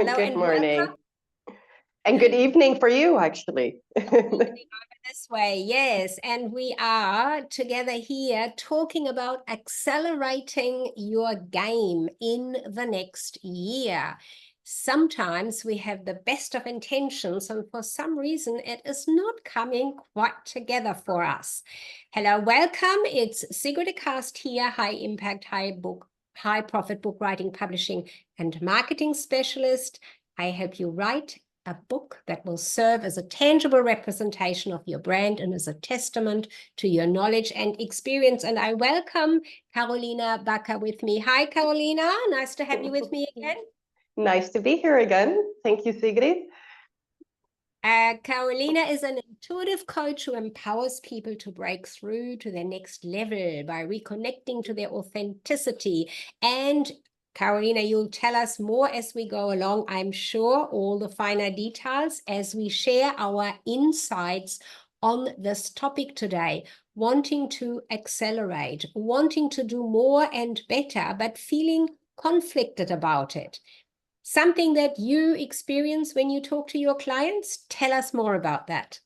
Hello Good and welcome. morning. And good evening for you, actually. This way, yes. And we are together here talking about accelerating your game in the next year. Sometimes we have the best of intentions, and for some reason, it is not coming quite together for us. Hello, welcome. It's Sigrid de Kaste here, high impact, high profit book writing, publishing, and marketing specialist. I help you write a book that will serve as a tangible representation of your brand and as a testament to your knowledge and experience. And I welcome Carolina Bakker with me. Hi, Carolina. Nice to have you with me again. Nice to be here again. Thank you, Sigrid. Carolina is an intuitive coach who empowers people to break through to their next level by reconnecting to their authenticity. And Carolina, you'll tell us more as we go along, I'm sure, all the finer details as we share our insights on this topic today. Wanting to accelerate, wanting to do more and better, but feeling conflicted about it. Something that you experience when you talk to your clients? Tell us more about that.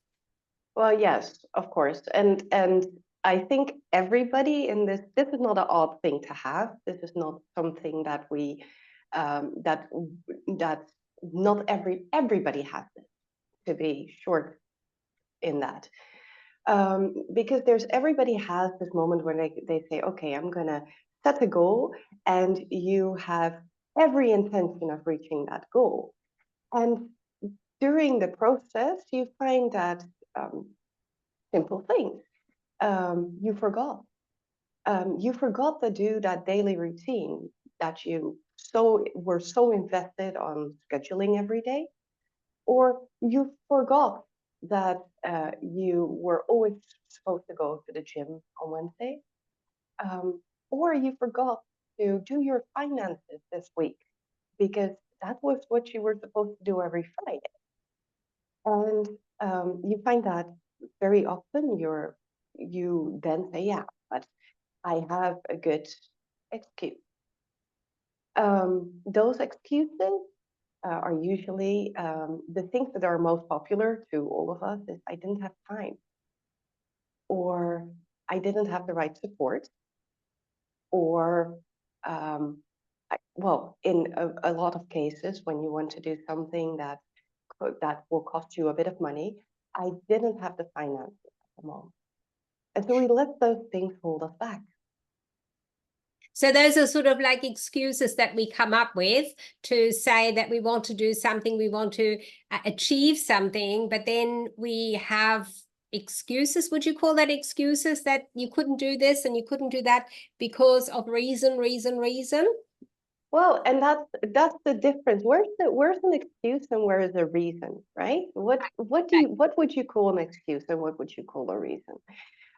Well, yes, of course. And I think everybody in this is not an odd thing to have. This is not something that we that not everybody has this, to be short in that. Because everybody has this moment when they say, okay, I'm gonna set a goal, and you have every intention of reaching that goal. And during the process, you find that simple things. You forgot. You forgot to do that daily routine that you were so invested on scheduling every day, or you forgot that you were always supposed to go to the gym on Wednesday, or you forgot to do your finances this week because that was what you were supposed to do every Friday. And you find that very often you then say, yeah, but I have a good excuse. Those excuses are usually the things that are most popular to all of us is I didn't have time, or I didn't have the right support, or well, in a lot of cases, when you want to do something that will cost you a bit of money, I didn't have the finances at the moment. And so we let those things hold us back. So those are sort of like excuses that we come up with to say that we want to do something, we want to achieve something, but then we have excuses. Would you call that excuses, that you couldn't do this and you couldn't do that because of reason? Well, and that's the difference. Where's an excuse and where is a reason, right? What would you call an excuse and what would you call a reason?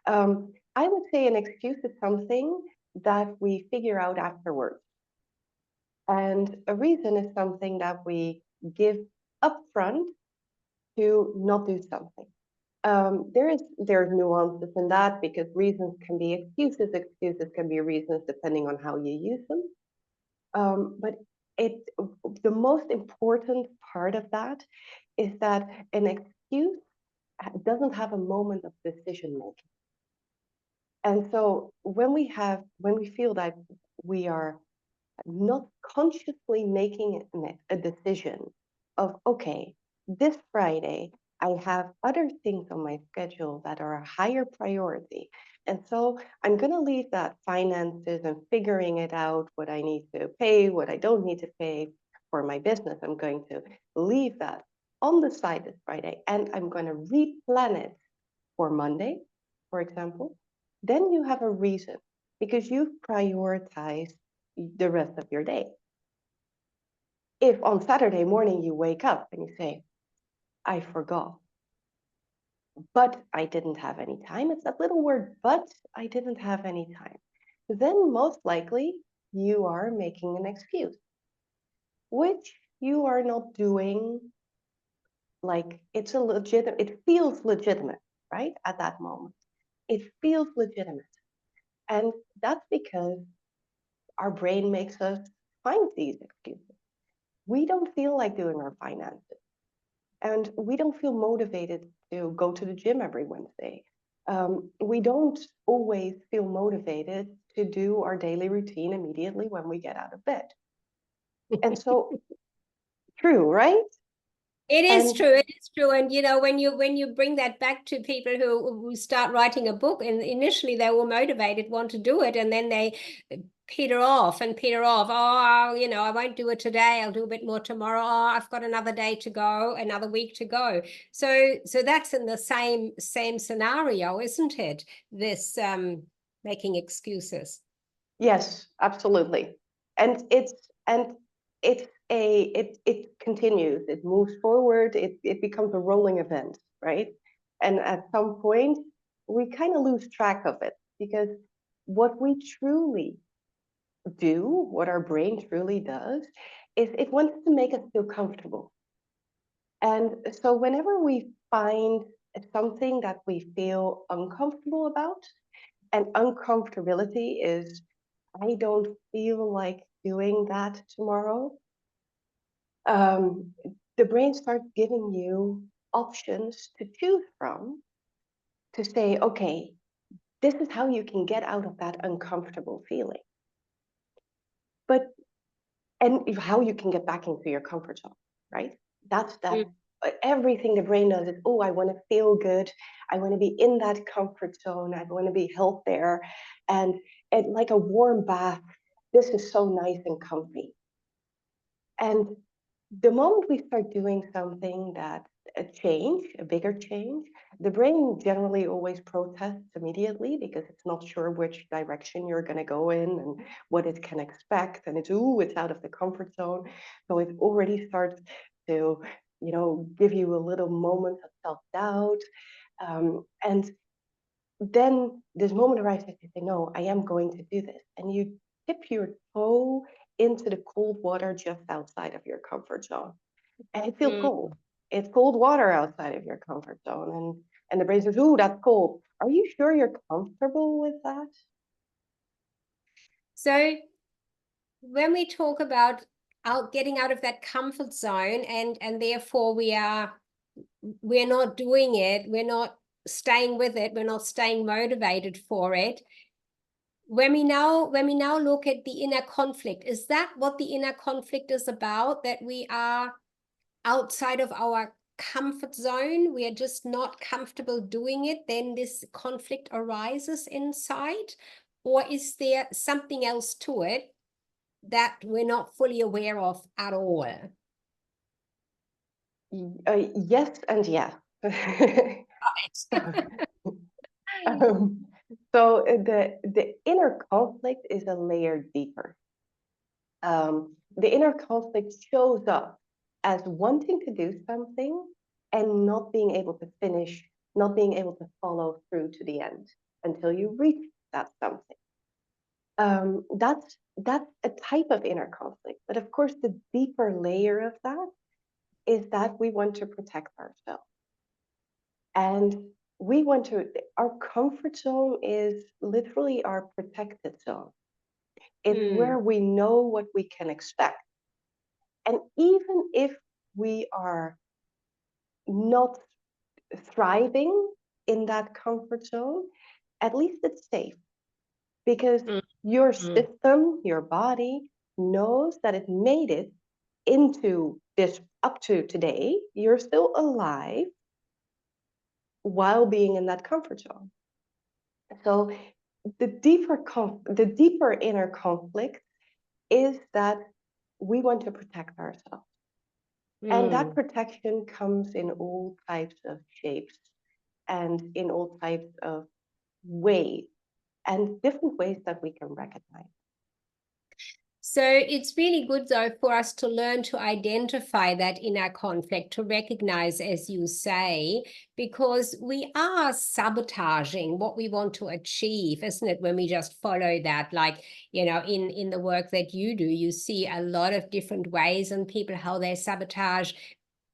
I would say an excuse is something that we figure out afterwards. And a reason is something that we give upfront to not do something. There's nuances in that because reasons can be excuses. Excuses can be reasons depending on how you use them. But the most important part of that is that an excuse doesn't have a moment of decision making. And so when we feel that we are not consciously making a decision of, okay, this Friday, I have other things on my schedule that are a higher priority. And so I'm going to leave that finances and figuring it out, what I need to pay, what I don't need to pay for my business. I'm going to leave that on the side this Friday, and I'm going to replan it for Monday, for example. Then you have a reason because you've prioritized the rest of your day. If on Saturday morning you wake up and you say, I forgot, but I didn't have any time, it's that little word, but I didn't have any time, then most likely you are making an excuse, which you are not doing like it feels legitimate, right? At that moment, it feels legitimate. And that's because our brain makes us find these excuses. we don't feel like doing our finances, and we don't feel motivated to go to the gym every Wednesday. We don't always feel motivated to do our daily routine immediately when we get out of bed. And so, true, right? It is And true. It is true. And you know, when you bring that back to people who start writing a book, and initially they were motivated, want to do it, and then they peter off and peter off. Oh, you know, I won't do it today. I'll do a bit more tomorrow. Oh, I've got another day to go, another week to go. So that's in the same scenario, isn't it? This making excuses. yes, absolutely. And it continues, it moves forward, it becomes a rolling event, right? And at some point we kind of lose track of it, because what we truly do, what our brain truly does, is it wants to make us feel comfortable. And so whenever we find something that we feel uncomfortable about, and uncomfortability is, I don't feel like doing that tomorrow, um, the brain starts giving you options to choose from, to say, okay, this is how you can get out of that uncomfortable feeling. But and how you can get back into your comfort zone, right? That's that. Mm. Everything the brain does is, oh, I want to feel good. I want to be in that comfort zone. I want to be held there, and like a warm bath. This is so nice and comfy. And the moment we start doing something that a change, a bigger change, the brain generally always protests immediately, because it's not sure which direction you're going to go in and what it can expect. And it's out of the comfort zone. So it already starts to, give you a little moment of self-doubt. And then this moment arises to say, no, I am going to do this. And you tip your toe into the cold water just outside of your comfort zone. And it feels Mm. cold. It's cold water outside of your comfort zone. And the brain says, ooh, that's cold. Are you sure you're comfortable with that? So when we talk about getting out of that comfort zone, and therefore we're not doing it, we're not staying with it, we're not staying motivated for it. When we now look at the inner conflict, is that what the inner conflict is about? That we are outside of our comfort zone, we are just not comfortable doing it, then this conflict arises inside? Or is there something else to it that we're not fully aware of at all? Yes and yes. Right. um, so the inner conflict is a layer deeper. The inner conflict shows up as wanting to do something and not being able to finish, not being able to follow through to the end until you reach that something. That's a type of inner conflict. But of course, the deeper layer of that is that we want to protect ourselves. And our comfort zone is literally our protected zone. It's Hmm. where we know what we can expect. And even if we are not thriving in that comfort zone, at least it's safe, because your Mm. system, your body, knows that it made it into this up to today. You're still alive while being in that comfort zone. So the deeper inner conflict is that we want to protect ourselves. And that Mm. protection comes in all types of shapes and in all types of ways, and different ways that we can recognize. So it's really good, though, for us to learn to identify that inner conflict, to recognize, as you say, because we are sabotaging what we want to achieve, isn't it? When we just follow that, like, in the work that you do, you see a lot of different ways and people, how they sabotage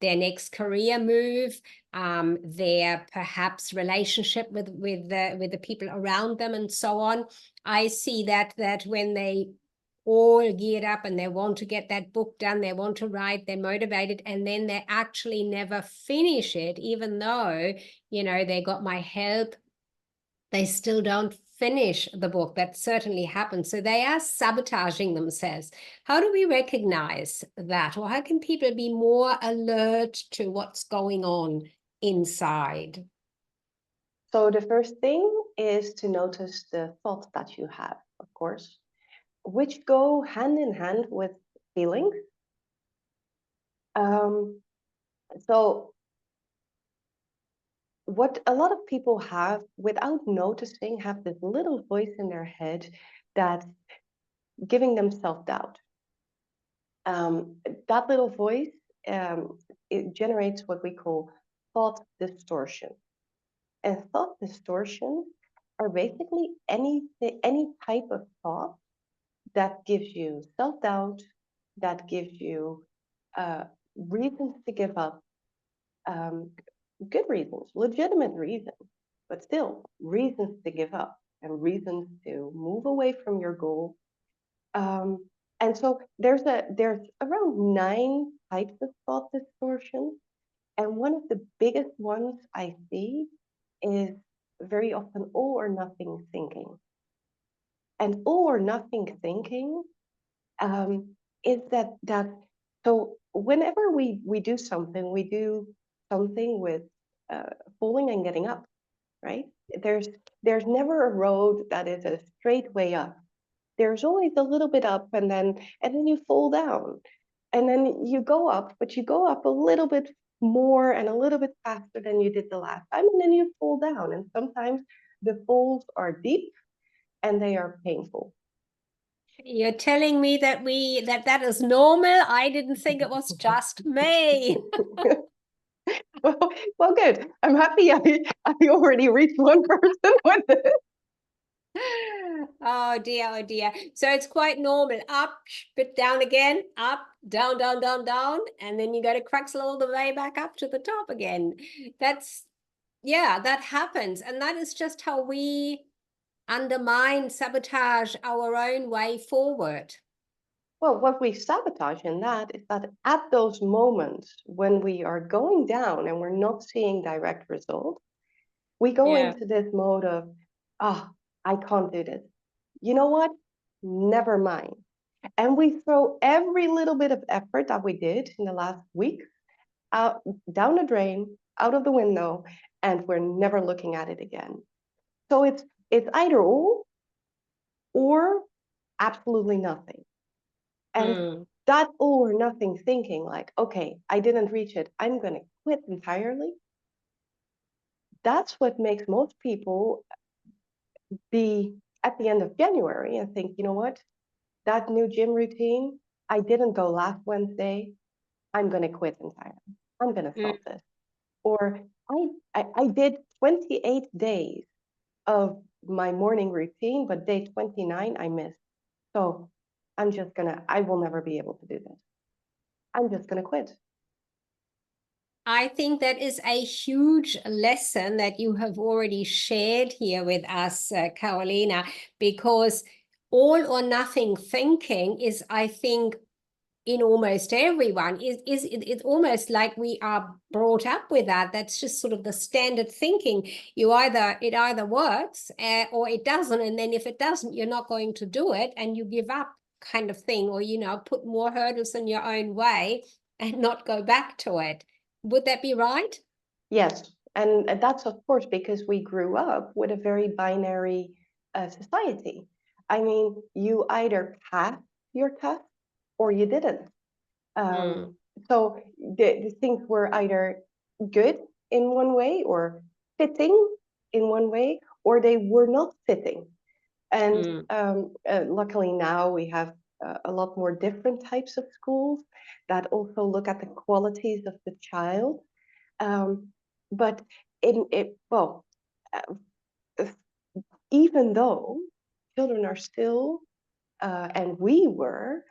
their next career move, their perhaps relationship with the people around them, and so on. I see that when they all geared up and they want to get that book done, they want to write, they're motivated, and then they actually never finish it, even though, they got my help, they still don't finish the book. That certainly happens. So they are sabotaging themselves. How do we recognize that? Or how can people be more alert to what's going on inside? So the first thing is to notice the thoughts that you have, of course, which go hand in hand with feelings. So what a lot of people have, without noticing, have this little voice in their head that's giving them self-doubt. That little voice, it generates what we call thought distortion. And thought distortion are basically any type of thought that gives you self-doubt, that gives you reasons to give up, good reasons, legitimate reasons, but still reasons to give up and reasons to move away from your goal. And so there's around 9 types of thought distortion, and one of the biggest ones I see is very often all or nothing thinking. And all or nothing thinking is that so whenever we do something, we do something with falling and getting up, right? There's never a road that is a straight way up. There's always a little bit up, and then you fall down, and then you go up, but you go up a little bit more and a little bit faster than you did the last time, and then you fall down. And sometimes the falls are deep and they are painful. You're telling me that that is normal? I didn't think it was just me. Well, good. I'm happy I already reached one person with it. Oh dear, oh dear. So it's quite normal. Up, bit down again, up, down, down, down, down, and then you got to craxle all the way back up to the top again. Yeah, that happens. And that is just how we undermine, sabotage our own way forward. Well, what we sabotage in that is that at those moments when we are going down and we're not seeing direct results, we go Yeah. into this mode of, I can't do this. You know what? Never mind. And we throw every little bit of effort that we did in the last week out down the drain, out of the window, and we're never looking at it again. So it's either all or absolutely nothing. And that all or nothing thinking, like, okay, I didn't reach it, I'm going to quit entirely. That's what makes most people be at the end of January and think, you know what, that new gym routine, I didn't go last Wednesday, I'm going to quit entirely. I'm going to stop this. Or I did 28 days of my morning routine, but day 29 I missed. So I will never be able to do this. I'm just going to quit. I think that is a huge lesson that you have already shared here with us, Carolina, because all or nothing thinking is, I think, in almost everyone, it's almost like we are brought up with that. That's just sort of the standard thinking. It either works or it doesn't, and then if it doesn't, you're not going to do it, and you give up, kind of thing, or put more hurdles in your own way and not go back to it. Would that be right? Yes, and that's of course because we grew up with a very binary society. I mean, you either passed your test or you didn't. So the things were either good in one way or fitting in one way, or they were not fitting. And luckily now we have a lot more different types of schools that also look at the qualities of the child. But well, uh, even though children are still, and we were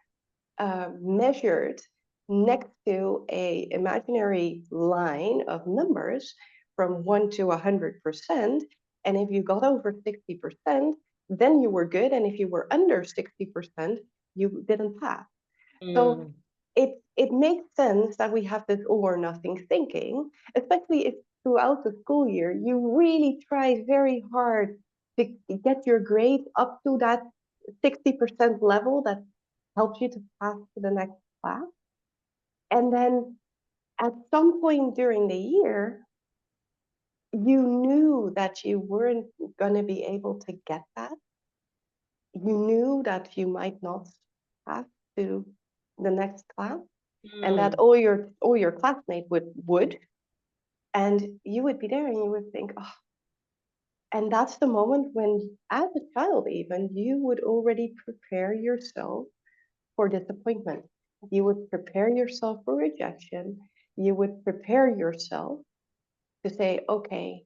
measured next to a imaginary line of numbers from 1 to 100%, and if you got over 60%, then you were good, and if you were under 60%, you didn't pass. So Mm. it makes sense that we have this all or nothing thinking, especially if throughout the school year you really try very hard to get your grade up to that 60% level that helps you to pass to the next class. And then at some point during the year, you knew that you weren't going to be able to get that. You knew that you might not pass to the next class, and that Mm. all your classmates would, and you would be there and you would think, oh, and that's the moment when, as a child, even you would already prepare yourself for disappointment. You would prepare yourself for rejection. You would prepare yourself to say, okay,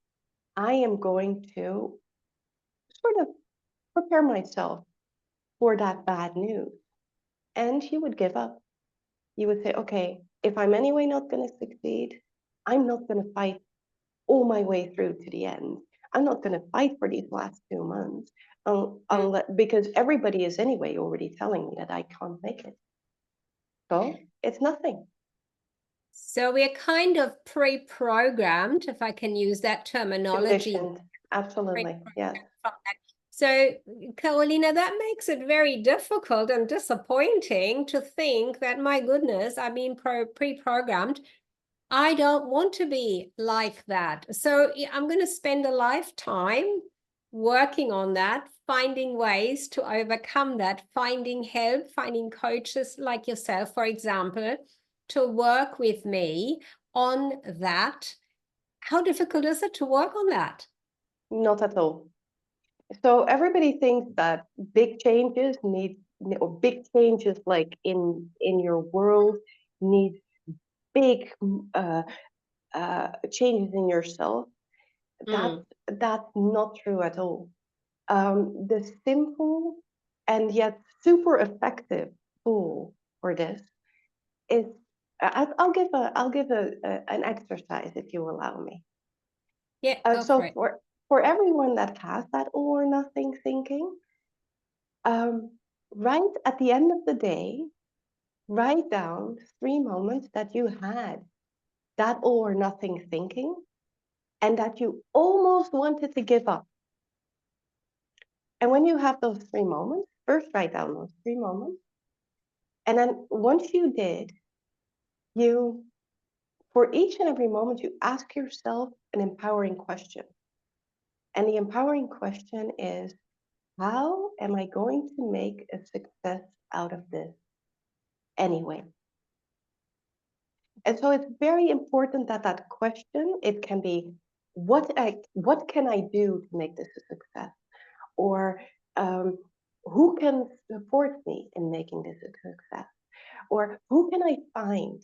I am going to sort of prepare myself for that bad news. And you would give up. You would say, okay, if I'm anyway not going to succeed, I'm not going to fight all my way through to the end. I'm not going to fight for these last 2 months because everybody is anyway already telling me that I can't make it. So it's nothing. So we're kind of pre-programmed, if I can use that terminology. Conditioned. Absolutely. Yes. From that. So, Carolina, that makes it very difficult and disappointing to think that, my goodness, I've been pre-programmed. I don't want to be like that. So I'm going to spend a lifetime working on that, finding ways to overcome that, finding help, finding coaches like yourself, for example, to work with me on that. How difficult is it to work on that? Not at all. So everybody thinks that big changes need, or big changes like in your world need big changes in yourself. That's Mm. that's not true at all. The simple and yet super effective tool for this is I'll give an exercise if you allow me. Yeah, go for So it. for everyone that has that all or nothing thinking, um, right at the end of the day, write down 3 moments that you had that all or nothing thinking and that you almost wanted to give up. And when you have those 3 moments, first write down those 3 moments. And then once you did, you, for each and every moment, you ask yourself an empowering question. And the empowering question is, how am I going to make a success out of this anyway? And so it's very important that that question, it can be, what can I do to make this a success? Or who can support me in making this a success? Or who can I find?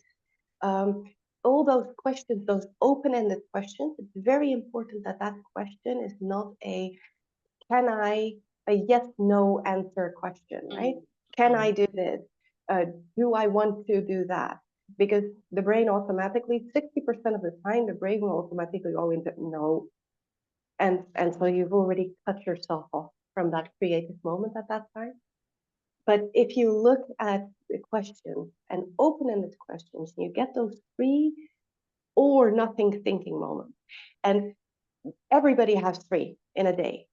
Um, all those questions, those open-ended questions, it's very important that that question is not a can I, a yes, no answer question, right? Can I Mm. do this? Do I want to do that? Because the brain automatically, 60% of the time, the brain will automatically go into no. And so you've already cut yourself off from that creative moment at that time. But if you look at the questions and open-ended questions, you get those 3 or nothing thinking moments. And everybody has 3 in a day.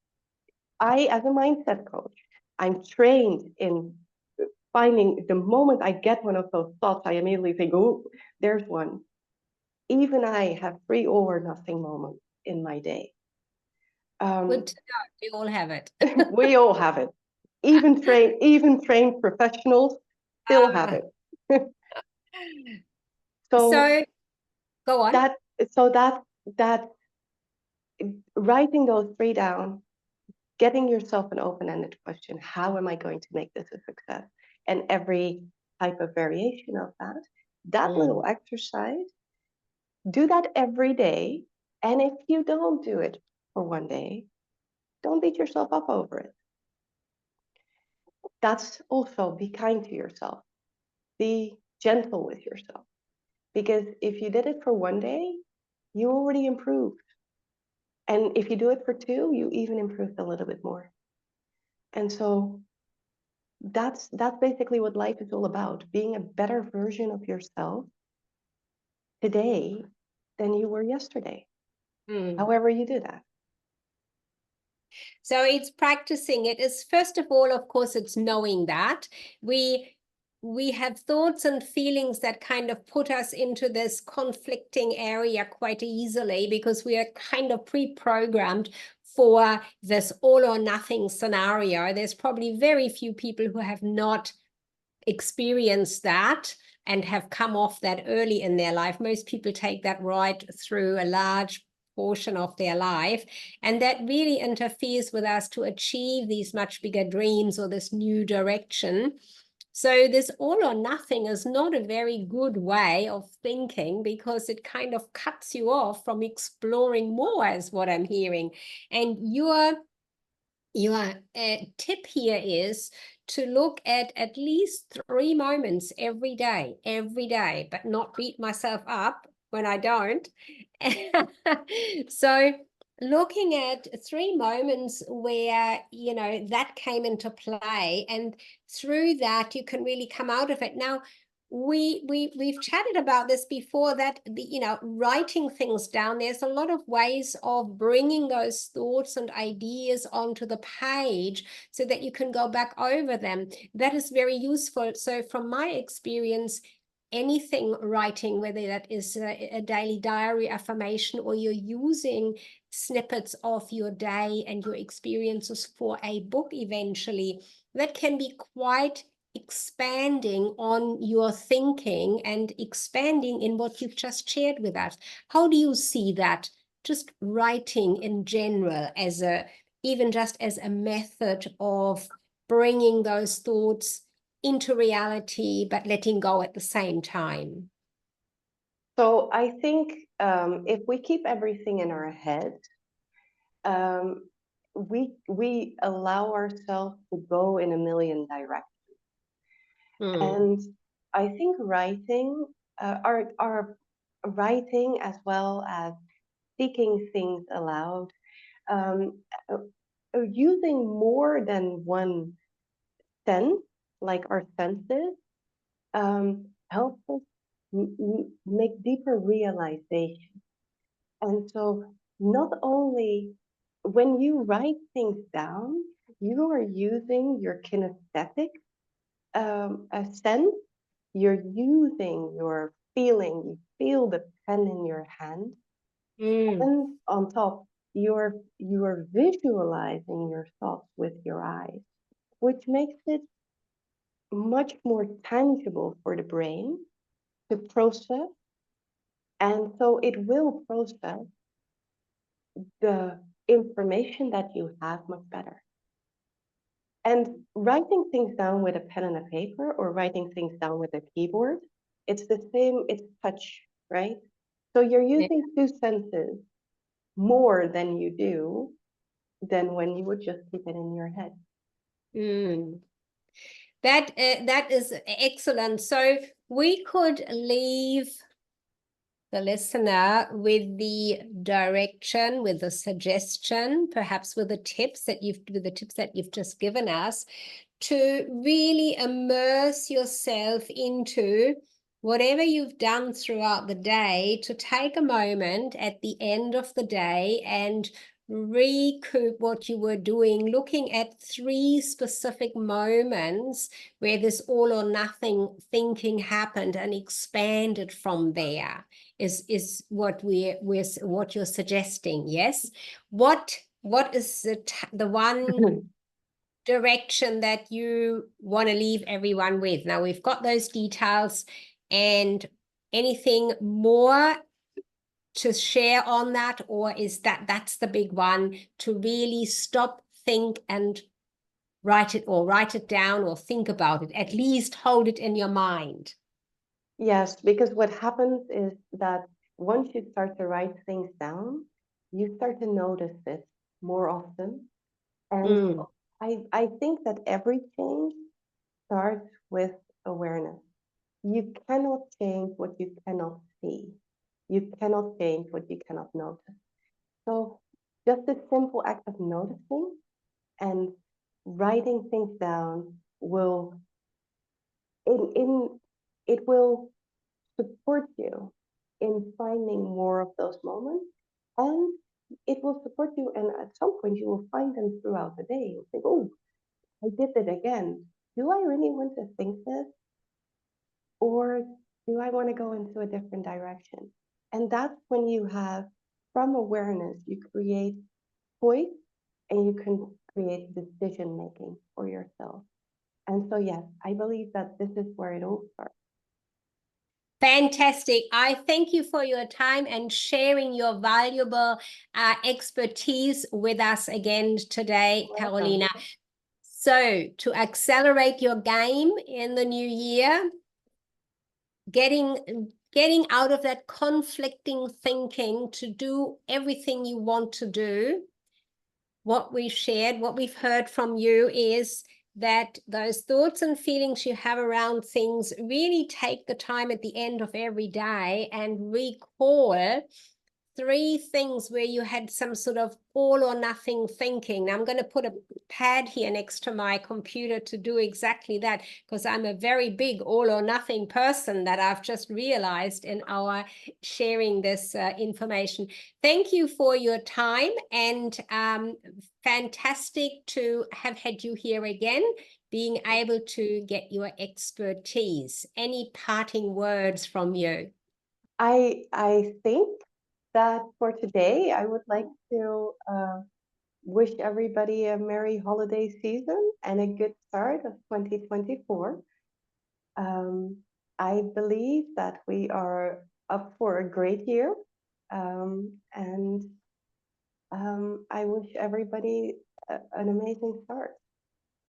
I, as a mindset coach, I'm trained in finding the moment I get one of those thoughts, I immediately think, oh, there's one. Even I have 3 or nothing moments in my day. Good to know. We all have it. We all have it. Even trained professionals still have Ah, it. So so go on. that so that that writing those 3 down, getting yourself an open-ended question, how am I going to make this a success? And every type of variation of that, that little Mm. exercise, do that every day. And if you don't do it for one day, don't beat yourself up over it. That's also, be kind to yourself. Be gentle with yourself. Because if you did it for one day, you already improved. And if you do it for 2, you even improved a little bit more. And so that's basically what life is all about, being a better version of yourself today than you were yesterday, however you do that. So it's practicing it. Is first of all, of course, it's knowing that we have thoughts and feelings that kind of put us into this conflicting area quite easily, because we are kind of pre-programmed for this all or nothing scenario. There's probably very few people who have not experienced that and have come off that early in their life. Most people take that right through a large portion of their life, and that really interferes with us to achieve these much bigger dreams or this new direction. So this all or nothing is not a very good way of thinking, because it kind of cuts you off from exploring more, is what I'm hearing. And your tip here is to look at least 3 moments every day, but not beat myself up when I don't. So looking at 3 moments where, you know, that came into play, and through that you can really come out of it. Now, we've chatted about this before, that you know, writing things down, there's a lot of ways of bringing those thoughts and ideas onto the page so that you can go back over them. That is very useful. So from my experience, anything writing, whether that is a daily diary affirmation, or you're using snippets of your day and your experiences for a book eventually, that can be quite expanding on your thinking and expanding in what you've just shared with us. How do you see that, just writing in general, as a, even just as a method of bringing those thoughts into reality, but letting go at the same time? So I think if we keep everything in our head, we allow ourselves to go in a million directions. And I think writing, our writing, as well as speaking things aloud, using more than one sense, like our senses, helps us make deeper realization. And so, not only when you write things down, you are using your kinesthetic sense, you're using your feeling, you feel the pen in your hand, and on top, you're visualizing your thoughts with your eyes, which makes it much more tangible for the brain to process. And so it will process the information that you have much better. And writing things down with a pen and a paper, or writing things down with a keyboard, it's the same, it's touch, right? So you're using 2 senses more than you do than when you would just keep it in your head. That is excellent. So we could leave the listener with the direction, with the suggestion, perhaps with the tips that you've just given us, to really immerse yourself into whatever you've done throughout the day, to take a moment at the end of the day and recoup what you were doing, looking at 3 specific moments where this all or nothing thinking happened, and expanded from there, is what what you're suggesting. Yes. What is the one direction that you want to leave everyone with? Now we've got those details, and anything more to share on that, or is that's the big one, to really stop, think, and write it down, or think about it, at least hold it in your mind? Yes, because what happens is that once you start to write things down, you start to notice it more often. And I think that every change starts with awareness. You cannot change what you cannot see. You cannot change what you cannot notice. So just a simple act of noticing and writing things down will it will support you in finding more of those moments, and it will support you, and at some point you will find them throughout the day. You'll think, oh, I did it again. Do I really want to think this? Or do I want to go into a different direction? And that's when you have, from awareness, you create choice, and you can create decision making for yourself. And so, yes, I believe that this is where it all starts. Fantastic. I thank you for your time and sharing your valuable expertise with us again today, Carolina. So to accelerate your game in the new year, getting out of that conflicting thinking to do everything you want to do, what we've shared, what we've heard from you is that those thoughts and feelings you have around things, really take the time at the end of every day and recall 3 things where you had some sort of all or nothing thinking. Now I'm going to put a pad here next to my computer to do exactly that, because I'm a very big all or nothing person, that I've just realized in our sharing this information. Thank you for your time, and fantastic to have had you here again, being able to get your expertise. Any parting words from you? I think that for today, I would like to wish everybody a merry holiday season and a good start of 2024. I believe that we are up for a great year, and I wish everybody an amazing start.